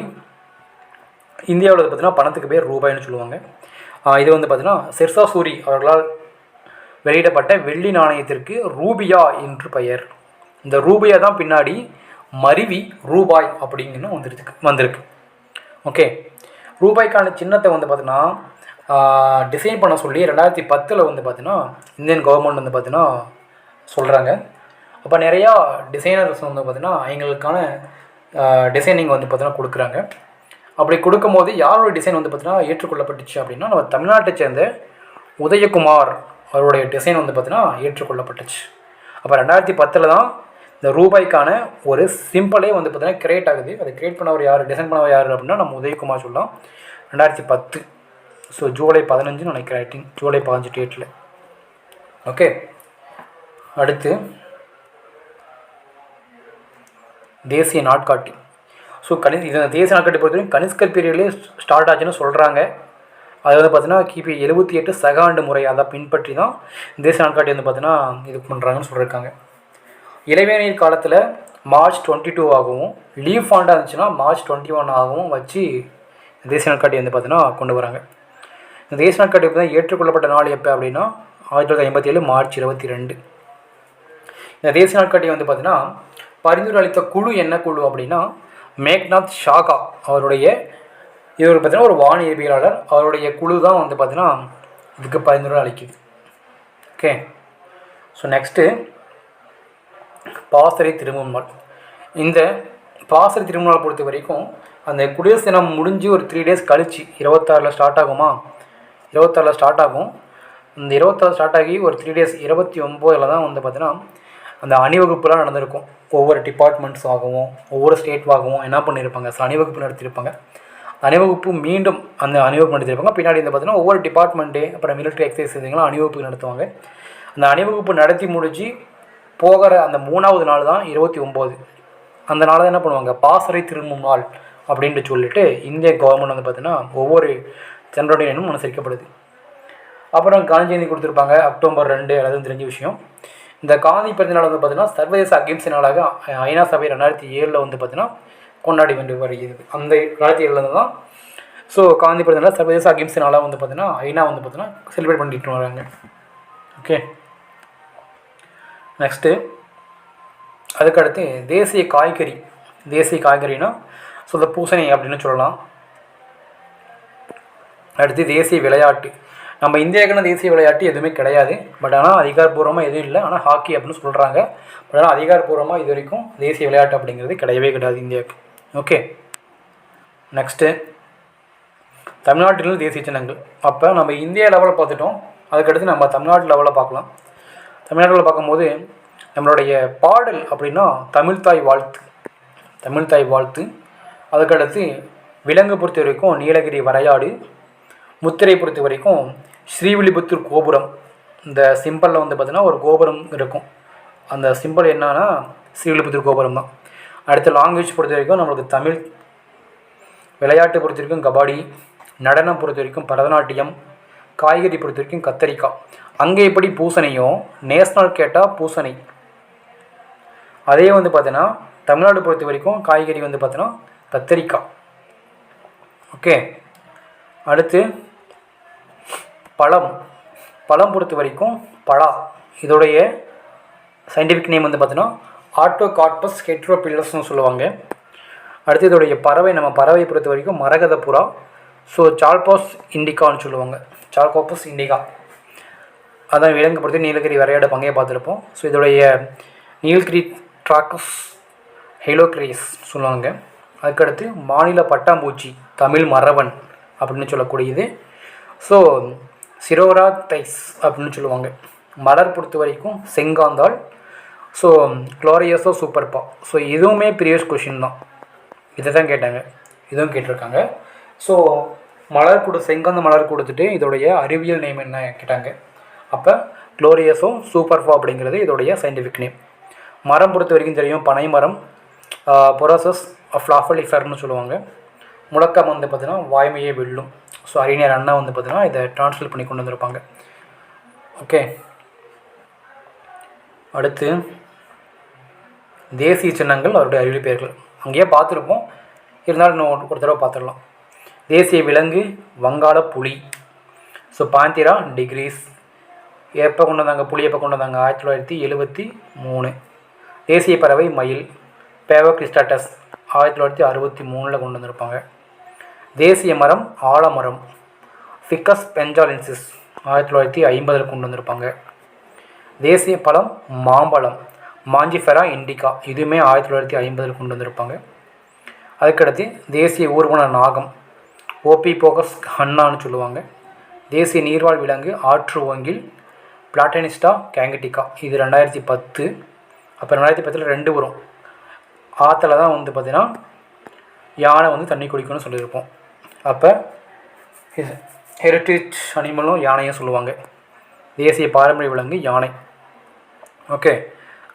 இந்தியாவில் பார்த்தீங்கன்னா பணத்துக்கு பேர் ரூபாய்னு சொல்லுவாங்க. இது வந்து பார்த்தீங்கன்னா ஷெர்ஷா சூரி அவர்களால் வெளியிடப்பட்ட வெள்ளி நாணயத்திற்கு ரூபியா என்று பெயர். இந்த ரூபியா தான் பின்னாடி மருவி ரூபாய் அப்படிங்கன்னு வந்திருக்கு. ஓகே. ரூபாய்க்கான சின்னத்தை வந்து பார்த்தீங்கன்னா டிசைன் பண்ண சொல்லி 2010 வந்து பார்த்தீங்கன்னா இந்தியன் கவர்மெண்ட் வந்து பார்த்தீங்கன்னா சொல்கிறாங்க. அப்போ நிறையா டிசைனர்ஸ் வந்து பார்த்தீங்கன்னா எங்களுக்கான டிசைனிங் வந்து பார்த்தீங்கன்னா கொடுக்குறாங்க. அப்படி கொடுக்கும்போது யாரோட டிசைன் வந்து பார்த்தீங்கன்னா ஏற்றுக்கொள்ளப்பட்டுச்சு அப்படின்னா நம்ம தமிழ்நாட்டை சேர்ந்த உதயகுமார் அவருடைய டிசைன் வந்து பார்த்தீங்கன்னா ஏற்றுக்கொள்ளப்பட்டுச்சு. அப்போ 2010 தான் இந்த ரூபாய்க்கான ஒரு சிம்பிளே வந்து பார்த்தீங்கன்னா கிரியேட் ஆகுது. அதை கிரியேட் பண்ணவர் யார், டிசைன் பண்ணவர் யார் அப்படின்னா நம்ம உதயகுமார் சொல்லலாம். 2010. ஸோ ஜூலை 15 நினைக்கிறேன். ஜூலை 15 டேட்டில். ஓகே. அடுத்து தேசிய நாட்காட்டி. ஸோ இது தேசிய நாட்காட்டி பொறுத்தவரைக்கும் கனிஷ்கர் பீரியட்லேயே ஸ்டார்ட் ஆச்சுன்னு சொல்கிறாங்க. அது வந்து பார்த்தீங்கன்னா கிபி 78 சக ஆண்டு முறை அதை பின்பற்றி தான் தேசிய நாட்காட்டி வந்து பார்த்தீங்கன்னா இது பண்ணுறாங்கன்னு சொல்லியிருக்காங்க. இளவேநீர் காலத்தில் மார்ச் 22 ஆகவும் லீவ் ஃபாண்டாக இருந்துச்சுன்னா மார்ச் 21 ஆகவும் வச்சு தேசிய நாட்காட்டி வந்து பார்த்தீங்கன்னா கொண்டு வராங்க. இந்த தேசிய நாட்காட்டி தான் ஏற்றுக்கொள்ளப்பட்ட நாள் எப்போ அப்படின்னா 1957 மார்ச் 22. இந்த தேசிய நாட்காட்டி வந்து பார்த்தீங்கன்னா பரிந்துரை அளித்த குழு என்ன குழு அப்படின்னா மேக்நாத் ஷாகா அவருடைய இவர் பார்த்தீங்கன்னா ஒரு வானியற்பியலாளர். அவருடைய குழு தான் வந்து பார்த்தீங்கன்னா இதுக்கு பரிந்துரை அளிக்குது. ஓகே. ஸோ நெக்ஸ்ட்டு பாசறை திருமணம். இந்த பாசறை திருமணம் பொறுத்த வரைக்கும் அந்த குடியரசு தினம் முடிஞ்சு ஒரு 3 days கழிச்சு 26 ஸ்டார்ட் ஆகுமா? 26 ஸ்டார்ட் ஆகும். இந்த 26 ஸ்டார்ட் ஆகி ஒரு 3 days 29 தான் வந்து பார்த்தீங்கன்னா அந்த அணிவகுப்புலாம் நடந்திருக்கும். ஒவ்வொரு டிபார்ட்மெண்ட்ஸ் ஆகவும் ஒவ்வொரு ஸ்டேட் ஆகவும் என்ன பண்ணியிருப்பாங்க, அணிவகுப்பு நடத்தியிருப்பாங்க. அணிவகுப்பு மீண்டும் அந்த அணிவகுப்பு நடத்திருப்பாங்க. பின்னாடி வந்து பார்த்தீங்கன்னா ஒவ்வொரு டிபார்ட்மெண்ட்டு அப்புறம் மிலிட்ரி எக்ஸசைஸ் இதுங்களாம் அணிவகுப்பு நடத்துவாங்க. அந்த அணிவகுப்பு நடத்தி முடிஞ்சு போகிற அந்த 3வது நாள் தான் 29. அந்த நாள் தான் என்ன பண்ணுவாங்க, பாசறை திரும்பும் நாள் அப்படின்ட்டு சொல்லிட்டு இந்திய கவர்மெண்ட் வந்து பார்த்தீங்கன்னா ஒவ்வொரு ஜனவரி எண்ணும் அனுசரிக்கப்படுது. அப்புறம் காந்தி ஜெயந்தி கொடுத்துருப்பாங்க October 2, அது தெரிஞ்ச விஷயம். இந்த காந்தி பிறந்த நாள் வந்து பார்த்தீங்கன்னா சர்வதேச அகிம்சை நாளாக ஐநா சபை 2007 வந்து பார்த்தீங்கன்னா கொண்டாடி வந்து வருகிறது. அந்த 2007 தான் ஸோ காந்தி பிறந்த நாள் சர்வதேச அகிம்சை நாளாக வந்து பார்த்தீங்கன்னா ஐநா வந்து பார்த்தீங்கன்னா செலிப்ரேட் பண்ணிட்டு வராங்க. ஓகே, நெக்ஸ்ட்டு அதுக்கடுத்து தேசிய காய்கறினா ஸோ இந்த பூசணி அப்படின்னு சொல்லலாம். அடுத்து தேசிய விளையாட்டு. நம்ம இந்தியாவுக்குன்னு தேசிய விளையாட்டு எதுவுமே கிடையாது. பட் ஆனால் அதிகாரப்பூர்வமாக எதுவும் இல்லை. ஆனால் ஹாக்கி அப்படின்னு சொல்கிறாங்க. பட் ஆனால் அதிகாரப்பூர்வமாக இது வரைக்கும் தேசிய விளையாட்டு அப்படிங்கிறது கிடையவே கிடையாது இந்தியாவுக்கு. ஓகே, நெக்ஸ்ட்டு தமிழ்நாட்டிலும் தேசிய சின்னங்கள். அப்போ நம்ம இந்தியா லெவலில் பார்த்துட்டோம். அதுக்கடுத்து நம்ம தமிழ்நாட்டு லெவலில் பார்க்கலாம். தமிழ்நாட்டில் பார்க்கும்போது நம்மளுடைய பாடல் அப்படின்னா தமிழ்தாய் வாழ்த்து. அதுக்கடுத்து விலங்கு பொறுத்த வரைக்கும் நீலகிரி வரையாடு. முத்திரை பொறுத்த வரைக்கும் ஸ்ரீவில்லிபுத்தூர் கோபுரம். இந்த சிம்பிளில் வந்து பார்த்திங்கன்னா ஒரு கோபுரம் இருக்கும். அந்த சிம்பிள் என்னன்னா ஸ்ரீவில்லிபுத்தூர் கோபுரம் தான். அடுத்த லாங்குவேஜ் பொறுத்த வரைக்கும் நம்மளுக்கு தமிழ். விளையாட்டு பொறுத்த வரைக்கும் கபாடி. நடனம் பொறுத்த வரைக்கும் பரதநாட்டியம். காய்கறி பொறுத்த வரைக்கும் கத்தரிக்காய். அங்கே எப்படி பூசணியோ நேஷ்னல் கேட்டால் பூசணி. அதே வந்து பார்த்தீங்கன்னா தமிழ்நாடு பொறுத்த வரைக்கும் காய்கறி வந்து பார்த்தீங்கன்னா கத்தரிக்காய். ஓகே, அடுத்து பழம் பொறுத்த வரைக்கும் பலா. இதோடைய சயின்டிஃபிக் நேம் வந்து பார்த்தீங்கன்னா ஆட்டோகார்பஸ் ஹெட்ரோபில்லஸ்னு சொல்லுவாங்க. அடுத்து இதோடைய நம்ம பறவை பொறுத்த வரைக்கும் மரகத புறா. ஸோ சால்பாஸ் இண்டிகான்னு சொல்லுவாங்க. சால்கோபஸ் இண்டிகா அதான் விலங்கு பொறுத்து நீலகிரி வரையாட பங்கையை பார்த்துருப்போம். ஸோ இதோடைய நீல்கிரி ட்ராக்கஸ் ஹெலோக்ரேஸ் சொல்லுவாங்க. அதுக்கடுத்து மாநில பட்டாம்பூச்சி தமிழ் மரவன் அப்படின்னு சொல்லக்கூடியது. ஸோ சிரோரா தைஸ் அப்படின்னு சொல்லுவாங்க. மலர் பொறுத்த வரைக்கும் செங்காந்தாள். ஸோ குளோரியஸோ சூப்பர்பா. ஸோ இதுவுமே ப்ரீவியஸ் கொஷின் தான். இதை தான் கேட்டாங்க, இதுவும் கேட்டிருக்காங்க. ஸோ செங்காந்த மலர் கொடுத்துட்டு இதோடைய அறிவியல் நேம் என்ன கேட்டாங்க. அப்போ குளோரியஸோ சூப்பர்பா அப்படிங்கிறது இதோடைய சயின்டிஃபிக் நேம். மரம் பொறுத்த வரைக்கும் தெரியும் பனை மரம். பொராசஸ் ஃப்ளாஃபலிஃபர்னு சொல்லுவாங்க. முழக்கம் வந்து பார்த்திங்கன்னா வாய்மையை வெல்லும். ஸோ அறிஞர் அண்ணா வந்து பார்த்திங்கன்னா இதை ட்ரான்ஸ்லேட் பண்ணி கொண்டு வந்திருப்பாங்க. ஓகே, அடுத்து தேசிய சின்னங்கள் அவருடைய அறிவியல் பெயர்கள் அங்கேயே பார்த்துருப்போம். இருந்தாலும் இன்னும் ஒரு தடவை பார்த்துடலாம். தேசிய விலங்கு வங்காள புலி. So Bandra decrease. எப்போ கொண்டு வந்தாங்க புலி? எப்போ கொண்டு வந்தாங்க? 1973. தேசிய பறவை மயில். பேவோக்ரிஸ்டாட்டஸ் 1963 கொண்டு வந்திருப்பாங்க. தேசிய மரம் ஆலமரம். ஃபிக்கஸ் பெஞ்சாலின்சிஸ் 1950 கொண்டு வந்திருப்பாங்க. தேசிய பழம் மாம்பழம். மாஞ்சிஃபெரா இண்டிகா இதுவுமே 1950 கொண்டு வந்திருப்பாங்க. அதுக்கடுத்து தேசிய ஊர்வன நாகம். ஓபி போகஸ் ஹன்னான்னு சொல்லுவாங்க. தேசிய நீர்வாழ் விலங்கு ஆற்று ஓங்கில். பிளாட்டனிஸ்டா கேங்கட்டிகா இது 2010. அப்போ 2010 2 வரும். ஆற்றுல தான் வந்து பார்த்திங்கன்னா யானை வந்து தண்ணி குடிக்கணும்னு சொல்லியிருப்போம். அப்போ ஹெரிட்டேஜ் அனிமலும் யானையும் சொல்லுவாங்க. தேசிய பாரம்பரிய விலங்கு யானை. ஓகே,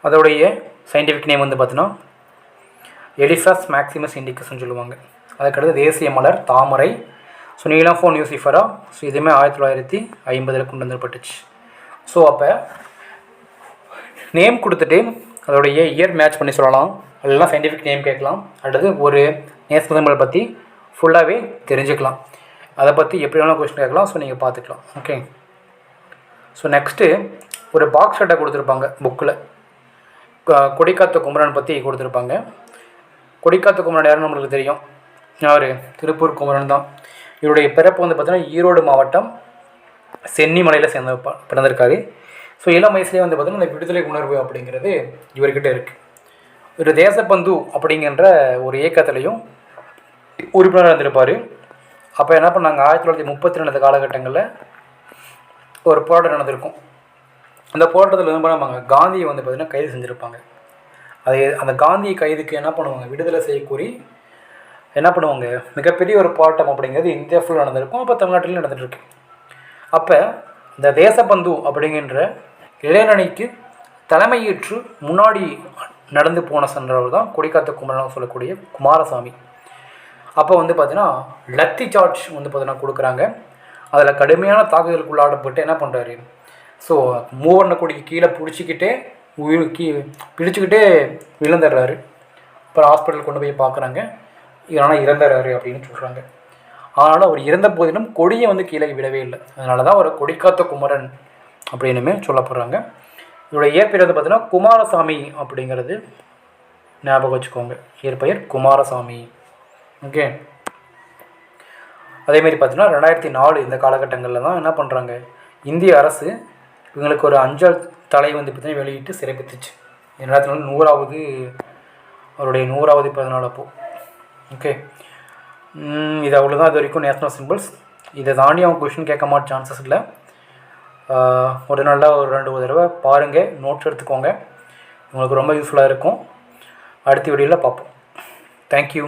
அதோடைய சயின்டிஃபிக் நேம் வந்து பார்த்தீங்கன்னா எலிஃபஸ் மேக்சிமஸ் இண்டிகஸ்ன்னு சொல்லுவாங்க. அதுக்கடுத்து தேசிய மலர் தாமரை. ஸோ நீலோஃபோன் யூசிஃபரா. ஸோ இதுவுமே 1950 கொண்டு வந்துப்பட்டுச்சு. ஸோ அப்போ நேம் கொடுத்துட்டு அதோடைய இயர் மேட்ச் பண்ணி சொல்லலாம். அதெல்லாம் சயின்டிஃபிக் நேம் கேட்கலாம். அடுத்து ஒரு நேஷனல் சிம்பல் பற்றி ஃபுல்லாகவே தெரிஞ்சுக்கலாம். அதை பற்றி எப்படி வேணாலும் கொஸ்டின் கேட்கலாம். ஸோ நீங்கள் பார்த்துக்கலாம். ஓகே, ஸோ நெக்ஸ்ட்டு ஒரு பாக்ஸ் அட்டை கொடுத்துருப்பாங்க புக்கில். கொடிக்காத்த குமரன் பற்றி கொடுத்துருப்பாங்க. கொடிக்காத்த குமரன் யாருன்னு நம்மளுக்கு தெரியும். யார்? திருப்பூர் குமரன் தான். இவருடைய பிறப்பு வந்து பார்த்திங்கன்னா ஈரோடு மாவட்டம் சென்னிமலையில் பிறந்திருக்காரு. ஸோ இளம் வயசுலேயே வந்து பார்த்திங்கன்னா இந்த விடுதலை உணர்வு அப்படிங்கிறது இவர்கிட்ட இருக்குது. ஒரு தேசபந்து அப்படிங்கிற ஒரு இயக்கத்திலையும் உறுப்பினராக இருந்திருப்பார். அப்போ என்ன பண்ணாங்க, 1932 காலகட்டங்களில் ஒரு போராட்டம் நடந்திருக்கும். அந்த போராட்டத்தில் என்ன பண்ணுவாங்க, காந்தியை வந்து பார்த்திங்கன்னா கைது செஞ்சுருப்பாங்க. அந்த காந்தி கைதுக்கு என்ன பண்ணுவாங்க, விடுதலை செய்ய கோரி என்ன பண்ணுவாங்க, மிகப்பெரிய ஒரு போராட்டம் அப்படிங்கிறது இந்தியா ஃபுல்லாக நடந்திருக்கும். அப்போ தமிழ்நாட்டிலையும் நடந்துகிட்ருக்கு. அப்போ இந்த தேசபந்து அப்படிங்கிற இளைஞரணிக்கு தலைமையேற்று முன்னாடி நடந்து போன சென்றவர் தான் கொடிக்காத்த குமரன் சொல்லக்கூடிய குமாரசாமி. அப்போ வந்து பார்த்தீங்கன்னா லத்தி சார்ஜ் வந்து பார்த்தீங்கன்னா கொடுக்குறாங்க. அதில் கடுமையான தாக்குதலுக்கு உள்ளாடப்பட்டு என்ன பண்ணுறாரு, ஸோ மூவர்ண கொடிக்கு கீழே பிடிச்சிக்கிட்டே பிடிச்சிக்கிட்டே விழுந்துடுறாரு. அப்புறம் ஹாஸ்பிட்டல் கொண்டு போய் பார்க்குறாங்க, ஆனால் இறந்துறாரு அப்படின்னு சொல்கிறாங்க. ஆனாலும் அவர் இறந்த போதிலும் கொடியை வந்து கீழே விடவே இல்லை. அதனால தான் அவர் கொடிக்காத்த குமரன் அப்படின்னுமே சொல்லப்படுறாங்க. இவருடைய இயற்பெயர் வந்து பார்த்தீங்கன்னா குமாரசாமி அப்படிங்கிறது ஞாபகம் வச்சுக்கோங்க. இயற்பெயர் குமாரசாமி. ஓகே. அதேமாரி பார்த்தீங்கன்னா 2004 இந்த காலகட்டங்களில் தான் என்ன பண்ணுறாங்க, இந்திய அரசு இவங்களுக்கு ஒரு அஞ்சல் தலை வந்து பார்த்தீங்கன்னா வெளியிட்டு சிறப்பித்துச்சு. 2004 அவருடைய 100வது பிறந்தநாள் அப்போது. ஓகே. இது அவ்வளோதான் இது வரைக்கும் நேஷ்னல் சிம்பிள்ஸ். இதை தாண்டி அவங்க கொஷின் கேட்க மாட்ட சான்சஸ் இல்லை. ஒரு நாளில் ஒரு 2 தடவை பாருங்கள், நோட்ஸ் எடுத்துக்கோங்க. உங்களுக்கு ரொம்ப யூஸ்ஃபுல்லாக இருக்கும். அடுத்த வீடியோவில் பார்ப்போம். தேங்க்யூ.